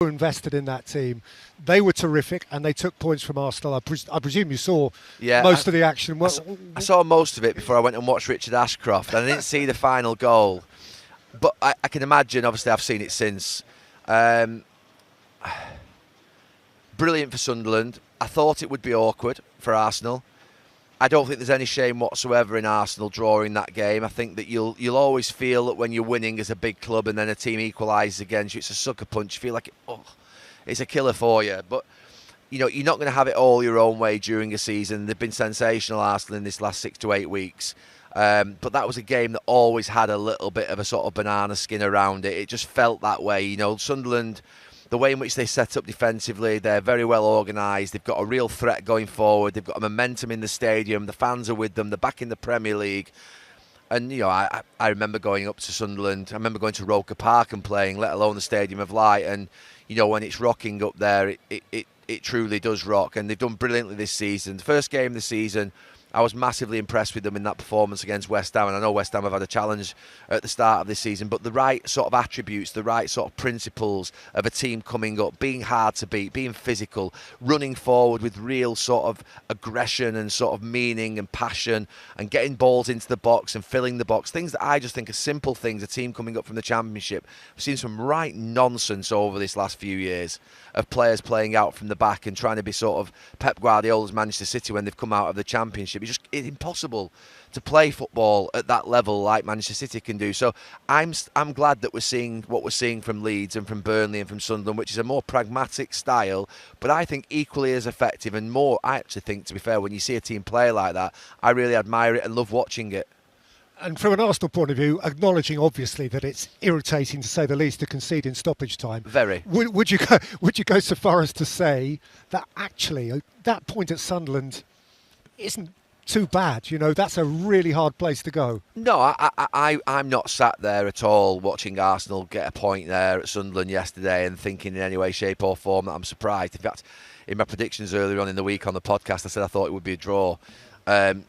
were invested in that team. They were terrific, and they took points from Arsenal. I presume you saw most of the action. I saw most of it before I went and watched Richard Ashcroft, and I didn't see the final goal. But I can imagine, obviously I've seen it since. Brilliant for Sunderland. I thought it would be awkward for Arsenal. I don't think there's any shame whatsoever in Arsenal drawing that game. I think that you'll always feel that when you're winning as a big club and then a team equalises against you, it's a sucker punch. You feel like it's a killer for you. But you're not going to have it all your own way during a season. They've been sensational, Arsenal, in this last 6 to 8 weeks. But that was a game that always had a little bit of a sort of banana skin around it. It just felt that way. Sunderland, the way in which they set up defensively, they're very well organised. They've got a real threat going forward. They've got a momentum in the stadium. The fans are with them. They're back in the Premier League. And, I remember going up to Sunderland. I remember going to Roker Park and playing, let alone the Stadium of Light. And, when it's rocking up there, it truly does rock. And they've done brilliantly this season. The first game of the season, I was massively impressed with them in that performance against West Ham, and I know West Ham have had a challenge at the start of this season, but the right sort of attributes, the right sort of principles of a team coming up, being hard to beat, being physical, running forward with real sort of aggression and sort of meaning and passion, and getting balls into the box and filling the box, things that I just think are simple things. A team coming up from the Championship, we've seen some right nonsense over this last few years of players playing out from the back and trying to be sort of Pep Guardiola's Manchester City when they've come out of the Championship. It's impossible to play football at that level like Manchester City can do. So I'm glad that we're seeing what we're seeing from Leeds and from Burnley and from Sunderland, which is a more pragmatic style, but I think equally as effective and more. I actually think, to be fair, when you see a team play like that, I really admire it and love watching it. And from an Arsenal point of view, acknowledging obviously that it's irritating, to say the least, to concede in stoppage time. Very. Would you go so far as to say that actually that point at Sunderland isn't too bad? That's a really hard place to go. No, I'm not sat there at all watching Arsenal get a point there at Sunderland yesterday and thinking in any way, shape or form that I'm surprised. In fact, in my predictions earlier on in the week on the podcast, I said I thought it would be a draw.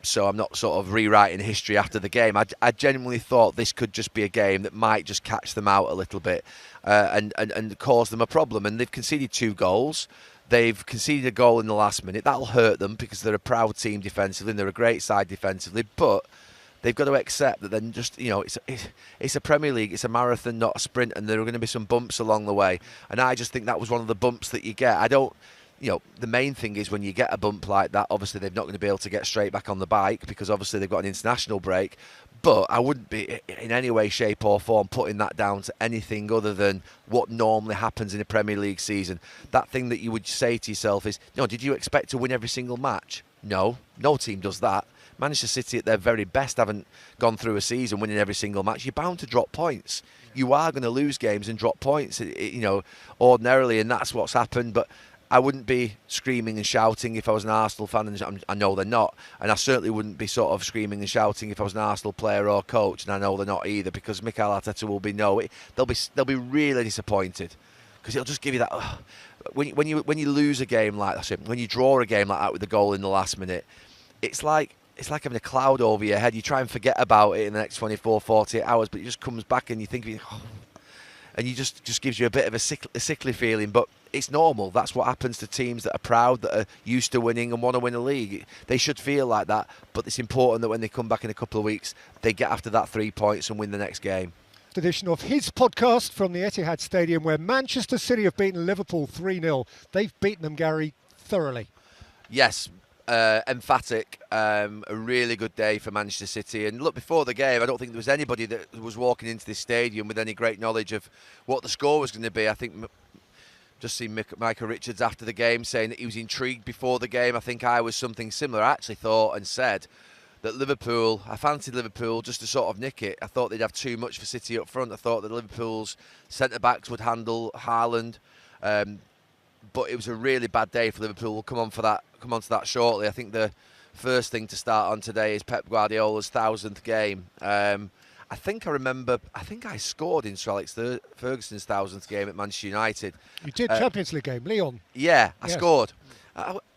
So I'm not sort of rewriting history after the game. I genuinely thought this could just be a game that might just catch them out a little bit and cause them a problem. And they've conceded 2 goals. They've conceded a goal in the last minute. That'll hurt them because they're a proud team defensively and they're a great side defensively. But they've got to accept that then just, it's a Premier League, it's a marathon, not a sprint, and there are going to be some bumps along the way. And I just think that was one of the bumps that you get. The main thing is when you get a bump like that, obviously they're not going to be able to get straight back on the bike because obviously they've got an international break. But I wouldn't be in any way, shape or form putting that down to anything other than what normally happens in a Premier League season. That thing that you would say to yourself is, did you expect to win every single match? No team does that. Manchester City at their very best haven't gone through a season winning every single match. You're bound to drop points. You are going to lose games and drop points, ordinarily, and that's what's happened. But I wouldn't be screaming and shouting if I was an Arsenal fan, and I know they're not. And I certainly wouldn't be sort of screaming and shouting if I was an Arsenal player or coach, and I know they're not either, because Mikel Arteta will be they'll be really disappointed, because it'll just give you that. When you lose a game like that, when you draw a game like that with a goal in the last minute, it's like having a cloud over your head. You try and forget about it in the next 24, 48 hours, but it just comes back and you think, and you just gives you a bit of a sickly feeling. But it's normal. That's what happens to teams that are proud, that are used to winning and want to win a league. They should feel like that, but it's important that when they come back in a couple of weeks, they get after that 3 points and win the next game. Edition of his podcast from the Etihad Stadium, where Manchester City have beaten Liverpool 3-0. They've beaten them, Gary, thoroughly. Yes. Emphatic, a really good day for Manchester City. And look, before the game, I don't think there was anybody that was walking into this stadium with any great knowledge of what the score was going to be. I think just seen Michael Richards after the game saying that he was intrigued before the game. I think I was something similar. I actually thought and said that I fancied Liverpool just to sort of nick it. I thought they'd have too much for City up front. I thought that Liverpool's centre-backs would handle Haaland. But it was a really bad day for Liverpool. We'll come on to that shortly. I think the first thing to start on today is Pep Guardiola's 1,000th game. I think I scored in Sir Alex Ferguson's 1,000th game at Manchester United. You did, Champions League game, Lyon. Yeah, I scored.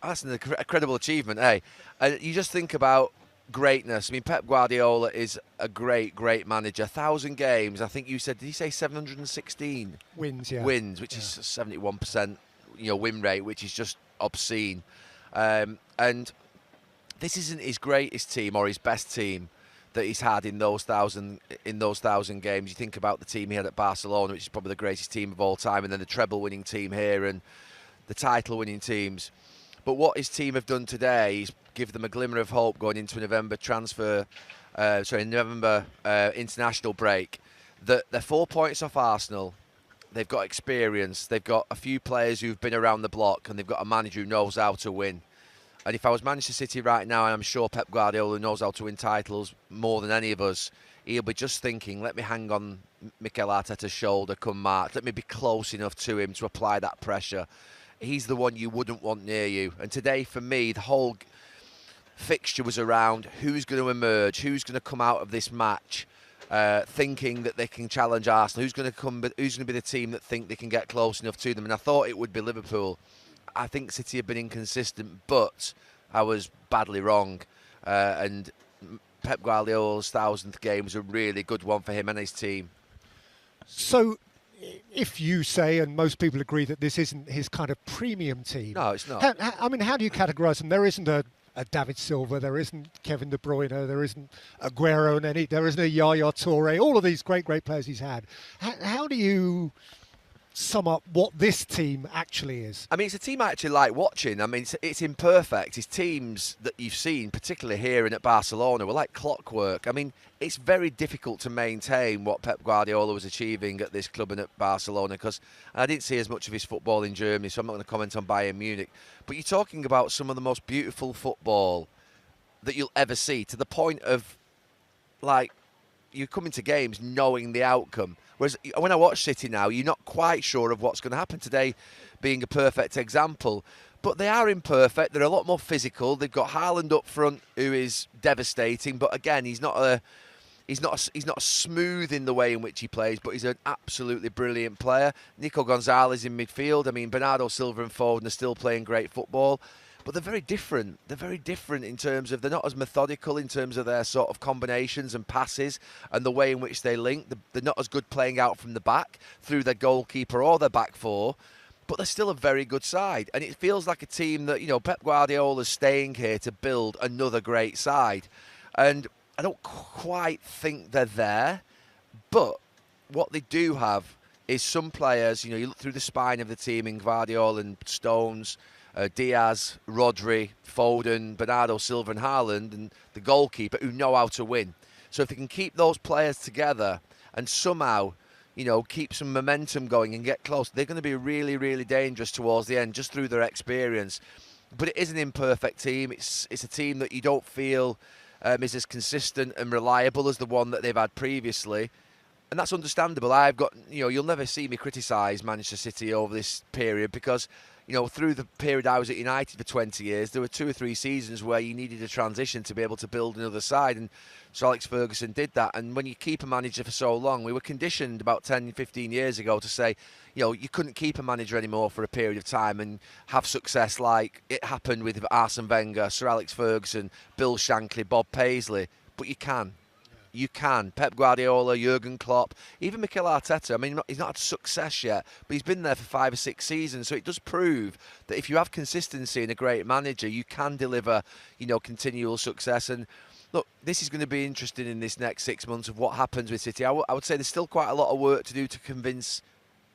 That's an incredible achievement, eh? And you just think about greatness. I mean, Pep Guardiola is a great, great manager. 1,000 games. I think you said, did he say 716 Wins? Yeah. Wins, which is 71%, win rate, which is just obscene. And this isn't his greatest team or his best team that he's had in those thousand games. You think about the team he had at Barcelona, which is probably the greatest team of all time, and then the treble-winning team here and the title-winning teams. But what his team have done today is give them a glimmer of hope going into a November international break. That they're 4 points off Arsenal. They've got experience. They've got a few players who've been around the block, and they've got a manager who knows how to win. And if I was Manchester City right now, and I'm sure Pep Guardiola knows how to win titles more than any of us, he'll be just thinking, let me hang on Mikel Arteta's shoulder come March. Let me be close enough to him to apply that pressure. He's the one you wouldn't want near you. And today, for me, the whole fixture was around who's going to emerge, who's going to come out of this match thinking that they can challenge Arsenal, who's going to be the team that think they can get close enough to them. And I thought it would be Liverpool. I think City have been inconsistent, but I was badly wrong. And Pep Guardiola's 1,000th game was a really good one for him and his team. So, if you say, and most people agree, that this isn't his kind of premium team. No, it's not. How do you categorise them? There isn't a David Silva, there isn't Kevin De Bruyne, there isn't Aguero, and there isn't a Yaya Toure, all of these great players he's had. How do you sum up what this team actually is? I mean, it's a team I actually like watching. I mean, it's imperfect. His teams that you've seen, particularly here and at Barcelona, were like clockwork. I mean, it's very difficult to maintain what Pep Guardiola was achieving at this club and at Barcelona, because I didn't see as much of his football in Germany, so I'm not going to comment on Bayern Munich. But you're talking about some of the most beautiful football that you'll ever see, to the point of, like, you come into games knowing the outcome. Whereas when I watch City now, you're not quite sure of what's going to happen. Today being a perfect example. But they are imperfect. They're a lot more physical. They've got Haaland up front, who is devastating. But again, he's not smooth in the way in which he plays, but he's an absolutely brilliant player. Nico Gonzalez in midfield. I mean, Bernardo Silva and Foden are still playing great football. But they're very different. They're very different in terms of, they're not as methodical in terms of their sort of combinations and passes and the way in which they link. They're not as good playing out from the back through their goalkeeper or their back four, but they're still a very good side. And it feels like a team that, Pep Guardiola's staying here to build another great side. And I don't quite think they're there, but what they do have is some players, you look through the spine of the team in Guardiola and Stones, Diaz, Rodri, Foden, Bernardo Silva and Haaland, and the goalkeeper, who know how to win. So if they can keep those players together and somehow, keep some momentum going and get close, they're going to be really, really dangerous towards the end, just through their experience. But it is an imperfect team. It's a team that you don't feel is as consistent and reliable as the one that they've had previously. And that's understandable. I've got, you'll never see me criticise Manchester City over this period, because through the period I was at United for 20 years, there were 2 or 3 seasons where you needed a transition to be able to build another side, and Sir Alex Ferguson did that. And when you keep a manager for so long, we were conditioned about 10, 15 years ago to say, you couldn't keep a manager anymore for a period of time and have success like it happened with Arsene Wenger, Sir Alex Ferguson, Bill Shankly, Bob Paisley. But you can. You can. Pep Guardiola, Jurgen Klopp, even Mikel Arteta. I mean, he's not had success yet, but he's been there for 5 or 6 seasons. So it does prove that if you have consistency in a great manager, you can deliver, continual success. And look, this is going to be interesting in this next 6 months of what happens with City. I would say there's still quite a lot of work to do to convince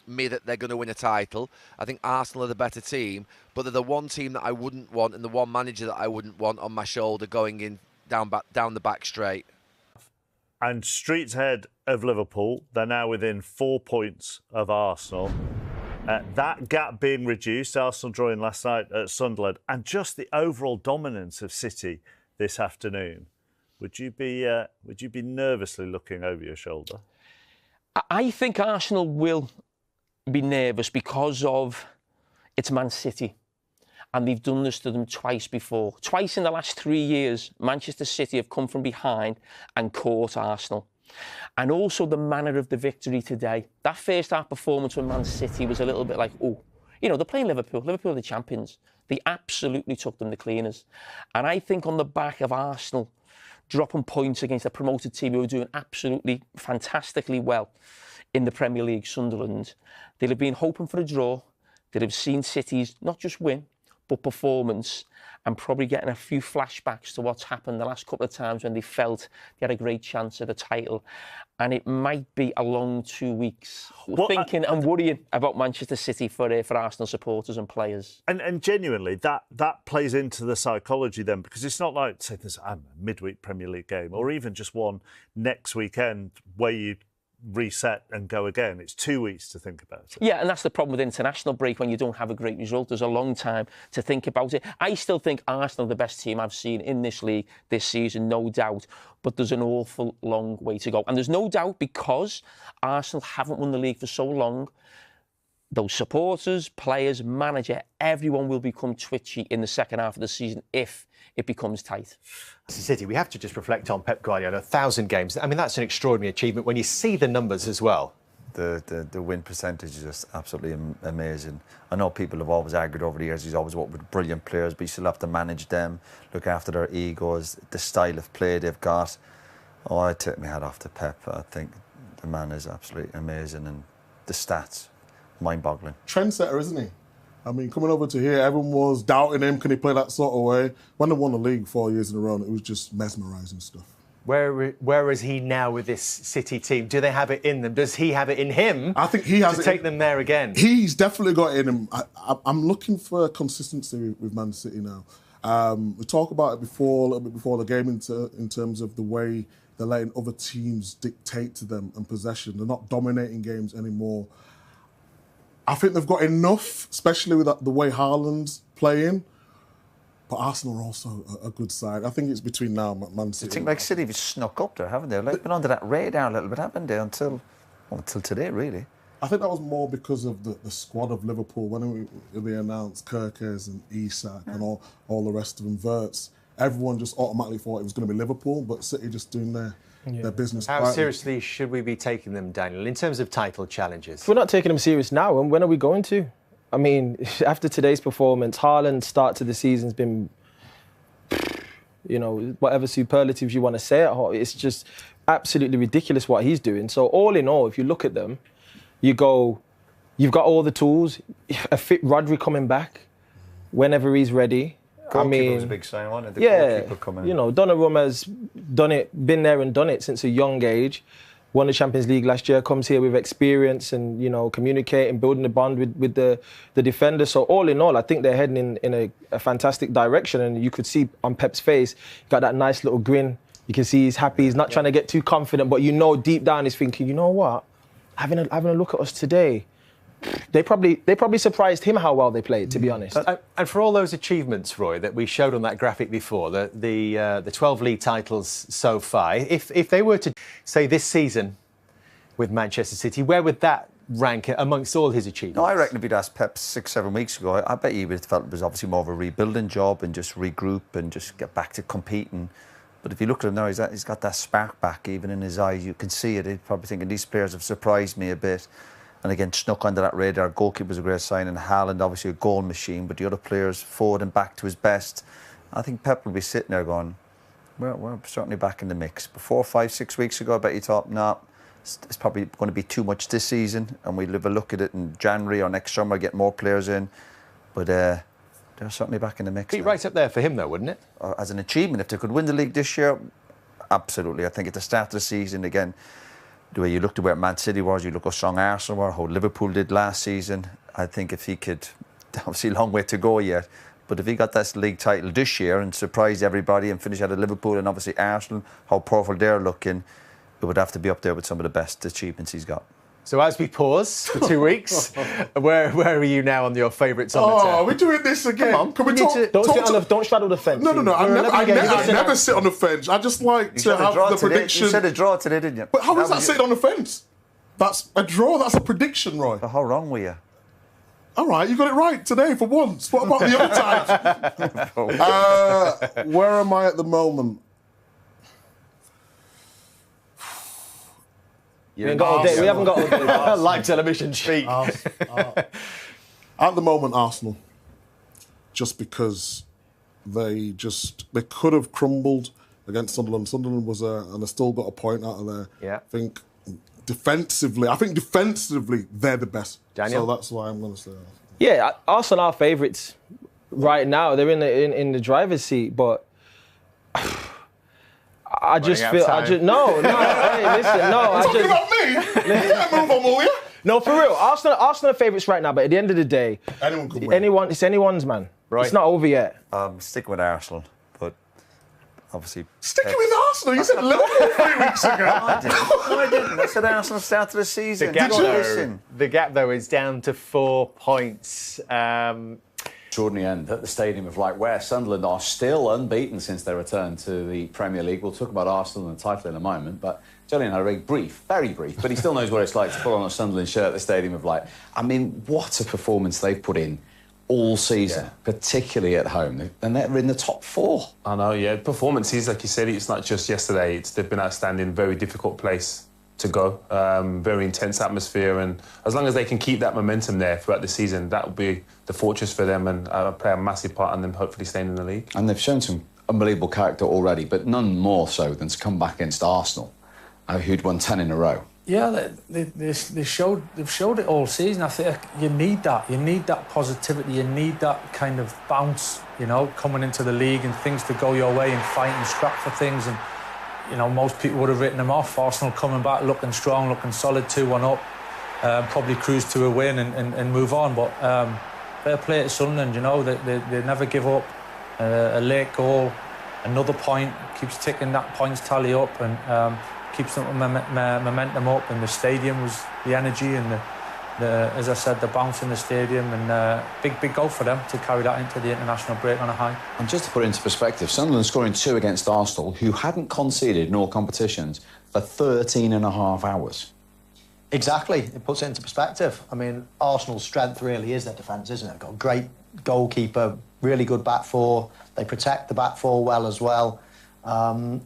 me that they're going to win a title. I think Arsenal are the better team, but they're the one team that I wouldn't want and the one manager that I wouldn't want on my shoulder going in down the back straight. And streets ahead of Liverpool. They're now within 4 points of Arsenal. That gap being reduced, Arsenal drawing last night at Sunderland, and just the overall dominance of City this afternoon. Would you be nervously looking over your shoulder? I think Arsenal will be nervous because of it's Man City. And they've done this to them twice before. Twice in the last 3 years, Manchester City have come from behind and caught Arsenal. And also the manner of the victory today. That first half performance when Man City was a little bit like, they're playing Liverpool. Liverpool are the champions. They absolutely took them the cleaners. And I think on the back of Arsenal dropping points against a promoted team who are doing absolutely fantastically well in the Premier League, Sunderland. They'll have been hoping for a draw. They'll have seen City's not just win, but performance, and probably getting a few flashbacks to what's happened the last couple of times when they felt they had a great chance at a title. And it might be a long 2 weeks thinking and worrying about Manchester City for Arsenal supporters and players. And genuinely, that plays into the psychology then, because it's not like, say, there's a midweek Premier League game or even just one next weekend where you reset and go again. It's 2 weeks to think about it. Yeah, and that's the problem with international break when you don't have a great result. There's a long time to think about it. I still think Arsenal are the best team I've seen in this league this season, no doubt. But there's an awful long way to go. And there's no doubt because Arsenal haven't won the league for so long, those supporters, players, manager, everyone will become twitchy in the second half of the season if it becomes tight. City, we have to just reflect on Pep Guardiola, 1,000 games. I mean, that's an extraordinary achievement when you see the numbers as well. The win percentage is just absolutely amazing. I know people have always argued over the years he's always worked with brilliant players, but you still have to manage them, look after their egos, the style of play they've got. Oh, I take my hat off to Pep. I think the man is absolutely amazing, and the stats, mind-boggling. Trendsetter, isn't he? I mean, coming over to here, everyone was doubting him. Can he play that sort of way? When they won the league 4 years in a row, it was just mesmerising stuff. Where is he now with this City team? Do they have it in them? Does he have it in him? I think he has to take them there again. He's definitely got it in him. I'm looking for consistency with Man City now. We talked about it before, a little bit before the game, in terms of the way they're letting other teams dictate to them and possession. They're not dominating games anymore. I think they've got enough, especially with the way Haaland's playing. But Arsenal are also a good side. I think it's between now and Man City. I think, like City, have snuck up there, haven't they? Like, been under that radar a little bit, haven't they? Until today, really. I think that was more because of the squad of Liverpool. When they announced Kerkez and Isak and all the rest of them, Wirtz, everyone just automatically thought it was going to be Liverpool, but City just doing their business. How seriously should we be taking them, Daniel, in terms of title challenges? If we're not taking them serious now, when are we going to? I mean, after today's performance, Haaland's start to the season's been, whatever superlatives you want to say, it's just absolutely ridiculous what he's doing. So all in all, if you look at them, you go, you've got all the tools, a fit Rodri coming back whenever he's ready. Goalkeeper was a big sign, wasn't it? Goalkeeper coming. Donnarumma's done it, been there and done it since a young age. Won the Champions League last year, comes here with experience and, communicating, building a bond with the defender. So all in all, I think they're heading in a fantastic direction. And you could see on Pep's face, he got that nice little grin. You can see he's happy. He's not trying to get too confident, but deep down he's thinking, you know what? Having a look at us today, they probably surprised him how well they played, to be honest. And for all those achievements, Roy, that we showed on that graphic before, the 12 league titles so far, if they were to say this season with Manchester City, where would that rank amongst all his achievements? No, I reckon if you'd asked Pep 6-7 weeks ago, I bet he would have felt it was obviously more of a rebuilding job and just regroup and just get back to competing. But if you look at him now, he's got that spark back even in his eyes. You can see it. He's probably thinking these players have surprised me a bit. And again, snuck under that radar. Goalkeeper was a great sign, and Haaland obviously a goal machine. But the other players forward and back to his best. I think Pep will be sitting there going, we're certainly back in the mix. Before 5, 6 weeks ago, I bet you thought, nah, it's probably going to be too much this season, and we'll have a look at it in January or next summer, get more players in. But they're certainly back in the mix. Be right up there for him, though, wouldn't it? As an achievement, if they could win the league this year, absolutely. I think at the start of the season, again, the way you looked at where Man City was, you look how strong Arsenal were, how Liverpool did last season. I think if he could, obviously a long way to go yet, but if he got this league title this year and surprised everybody and finished out of Liverpool and obviously Arsenal, how powerful they're looking, it would have to be up there with some of the best achievements he's got. So as we pause for 2 weeks, where are you now on your favourites on the table? Oh, we're doing this again. Come on, can we talk? Don't straddle the fence. No. I never sit on the fence. I just like to have the prediction. You said a draw today, didn't you? But how is that sitting on the fence? That's a draw. That's a prediction, Roy. But how wrong were you? All right, you got it right today for once. What about the other times? Where am I at the moment? We haven't got all day. Live television sheet. At the moment, Arsenal. Just because they could have crumbled against Sunderland. Sunderland was and they still got a point out of there. Yeah. I think defensively, they're the best. Daniel? So that's why I'm going to say that. Yeah, Arsenal are favourites right now. They're in the driver's seat, but I just feel hey, listen, no, talking about me. Move on, will you? No, for real. Arsenal are favourites right now, but at the end of the day, anyone could win. It's anyone's, man. Right. It's not over yet. Sticking with Arsenal, but obviously... Sticking with Arsenal? You said Liverpool 3 weeks ago. I didn't. I said Arsenal start of the season. The gap, though, is down to 4 points. Extraordinary end at the Stadium of Light, where Sunderland are still unbeaten since their return to the Premier League. We'll talk about Arsenal and the title in a moment, but Julian had a very brief, but he still knows what it's like to put on a Sunderland shirt at the Stadium of Light. I mean, what a performance they've put in all season, particularly at home. And they're in the top 4. I know, yeah. Performances, like you said, it's not just yesterday. They've been outstanding, very difficult place to go. Very intense atmosphere, and as long as they can keep that momentum there throughout the season, that will be the fortress for them and play a massive part in them hopefully staying in the league. And they've shown some unbelievable character already, but none more so than to come back against Arsenal, who'd won 10 in a row. Yeah, they've showed it all season. I think you need that. You need that positivity. You need that kind of bounce, you know, coming into the league and things to go your way and fight and scrap for things. And, you know, most people would have written them off. Arsenal coming back, looking strong, looking solid, 2-1 up. Probably cruise to a win and move on. But fair play to Sunderland, you know, they never give up. A late goal, another point, keeps ticking that points tally up and keeps the momentum up. And the stadium was the energy and as I said, the bounce in the stadium, and big goal for them to carry that into the international break on a high. And just to put it into perspective, Sunderland scoring 2 against Arsenal, who hadn't conceded in all competitions for 13 and a half hours. Exactly, it puts it into perspective. I mean, Arsenal's strength really is their defence, isn't it? They've got a great goalkeeper, really good back four. They protect the back four well as well.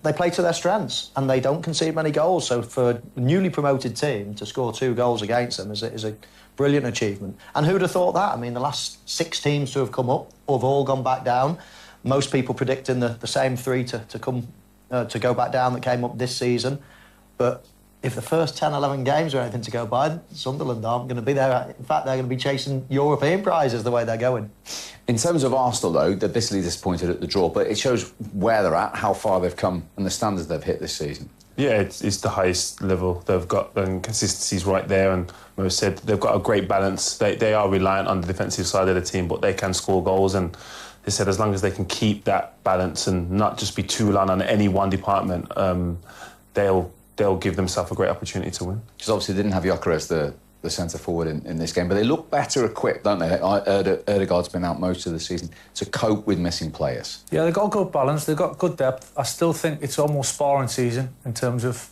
They play to their strengths and they don't concede many goals. So for a newly promoted team to score 2 goals against them is a brilliant achievement. And who'd have thought that? I mean, the last 6 teams to have come up have all gone back down. Most people predicting the same 3 to go back down that came up this season. But if the first 10, 11 games are anything to go by, Sunderland aren't going to be there. In fact, they're going to be chasing European prizes the way they're going. In terms of Arsenal, though, they're bitterly disappointed at the draw, but it shows where they're at, how far they've come, and the standards they've hit this season. Yeah, it's the highest level they've got, and consistency's right there. And Mo said they've got a great balance. They are reliant on the defensive side of the team, but they can score goals. And they said as long as they can keep that balance and not just be too reliant on any one department, they'll give themselves a great opportunity to win. Because obviously they didn't have Yoker as the centre-forward in this game, but they look better equipped, don't they? Odergard's been out most of the season to cope with missing players. Yeah, they've got a good balance, they've got good depth. I still think it's almost sparring season in terms of...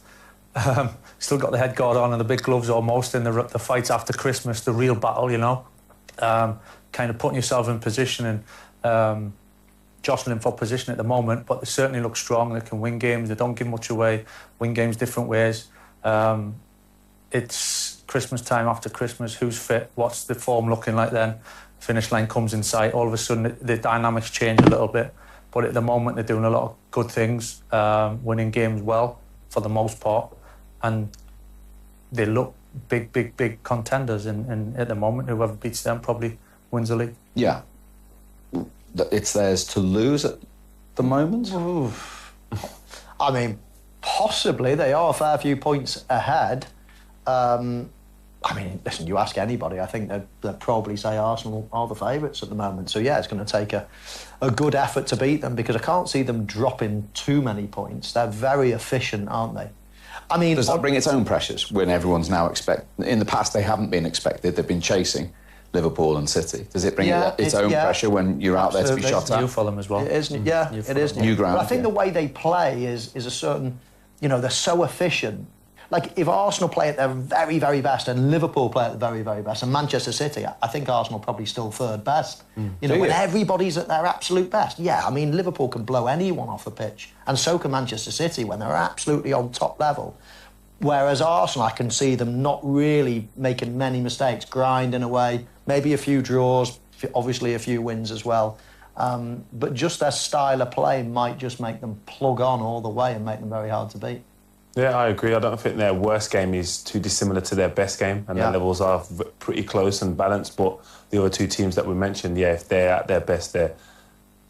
still got the head guard on and the big gloves almost in the fights after Christmas, the real battle, you know. Kind of putting yourself in position and... jostling for position at the moment, but they certainly look strong. They can win games. They don't give much away. Win games different ways. It's Christmas time after Christmas. Who's fit? What's the form looking like then? Finish line comes in sight. All of a sudden, the dynamics change a little bit. But at the moment, they're doing a lot of good things, winning games well for the most part, and they look big contenders. And at the moment, whoever beats them probably wins the league. Yeah. It's theirs to lose at the moment? I mean, possibly. They are a fair few points ahead. I mean, listen, you ask anybody, I think they'd probably say Arsenal are the favourites at the moment. So, yeah, it's going to take a good effort to beat them because I can't see them dropping too many points. They're very efficient, aren't they? I mean... Does that bring its own pressures when everyone's now in the past, they haven't been expected. They've been chasing Liverpool and City. Does it bring its own pressure when you're out there to be shot at? New for them as well. It is, yeah, it is. New ground. But I think the way they play is a certain, you know, they're so efficient. Like, if Arsenal play at their very, very best and Liverpool play at the very, very best and Manchester City, I think Arsenal probably still third best. You know, when everybody's at their absolute best. Yeah, I mean, Liverpool can blow anyone off the pitch, and so can Manchester City when they're absolutely on top level. Whereas Arsenal, I can see them not really making many mistakes, grinding away, maybe a few draws, obviously a few wins as well. But just their style of play might just make them plug on all the way and make them very hard to beat. Yeah, I agree. I don't think their worst game is too dissimilar to their best game, and their levels are pretty close and balanced. But the other two teams that we mentioned, yeah, if they're at their best, they're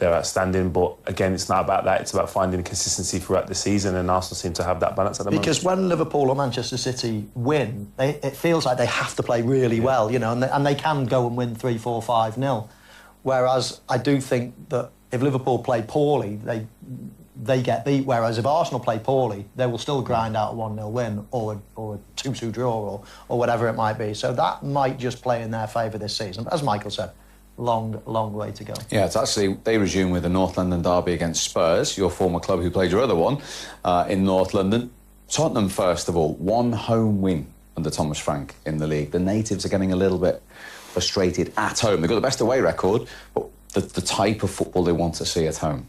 outstanding. But again, it's not about that. It's about finding consistency throughout the season, and Arsenal seem to have that balance at the moment. Because when Liverpool or Manchester City win, it feels like they have to play really well, you know, and they can go and win 3-4, 5-0. Whereas I do think that if Liverpool play poorly, they get beat. Whereas if Arsenal play poorly, they will still grind out a 1-0 win or a 2-2 draw or whatever it might be. So that might just play in their favour this season. But as Michael said, long way to go. Yeah, it's actually, they resume with the North London derby against Spurs, your former club who played your other one in North London. Tottenham, first of all, one home win under Thomas Frank in the league. The natives are getting a little bit frustrated at home. They've got the best away record, but the type of football they want to see at home.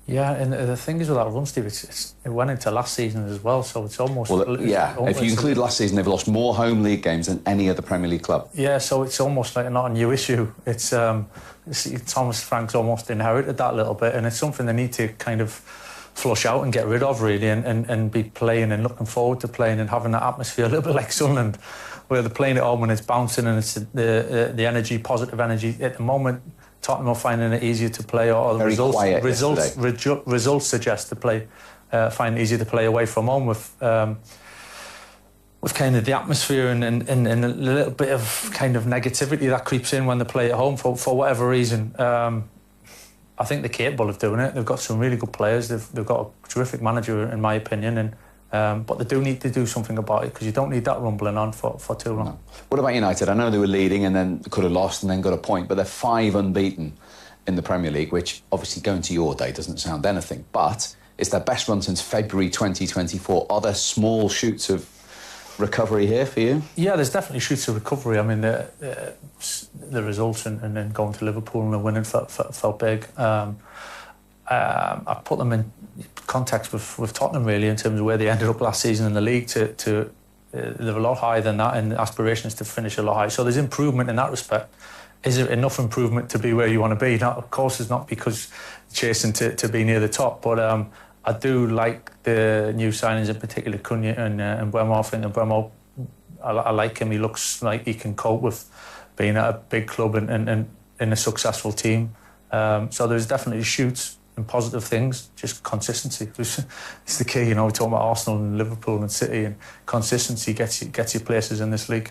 Yeah, and the thing is with that run, Steve, it went into last season as well, so it's almost... Well, yeah, if you include last season, they've lost more home league games than any other Premier League club. Yeah, so it's almost like not a new issue. It's Thomas Frank's almost inherited that a little bit, and it's something they need to kind of flush out and get rid of, really, and be playing and looking forward to playing and having that atmosphere a little bit like Sunderland, where they're playing at home and it's bouncing and it's the energy, positive energy. At the moment, Tottenham are finding it easier to play, or the results suggest to play, find it easier to play away from home with kind of the atmosphere and a little bit of kind of negativity that creeps in when they play at home for whatever reason. I think they're capable of doing it. They've got some really good players. They've got a terrific manager, in my opinion, and but they do need to do something about it, because you don't need that rumbling on for too long. No. What about United? I know they were leading and then could have lost and then got a point, but they're 5 unbeaten in the Premier League, which obviously going to your day doesn't sound anything, but it's their best run since February 2024. Are there small shoots of recovery here for you? Yeah, there's definitely shoots of recovery. I mean, the results and then going to Liverpool and winning felt big. I put them in context with Tottenham, really, in terms of where they ended up last season in the league. They're a lot higher than that, and aspirations to finish a lot higher. So there's improvement in that respect. Is it enough improvement to be where you want to be? Now, of course, it's not, because chasing to be near the top, but I do like the new signings, in particular Cunha and Mbeumo. I think Mbeumo, I like him. He looks like he can cope with being at a big club and in a successful team. So there's definitely shoots and positive things. Just consistency is the key. You know, we talk about Arsenal and Liverpool and City, and consistency gets you places in this league.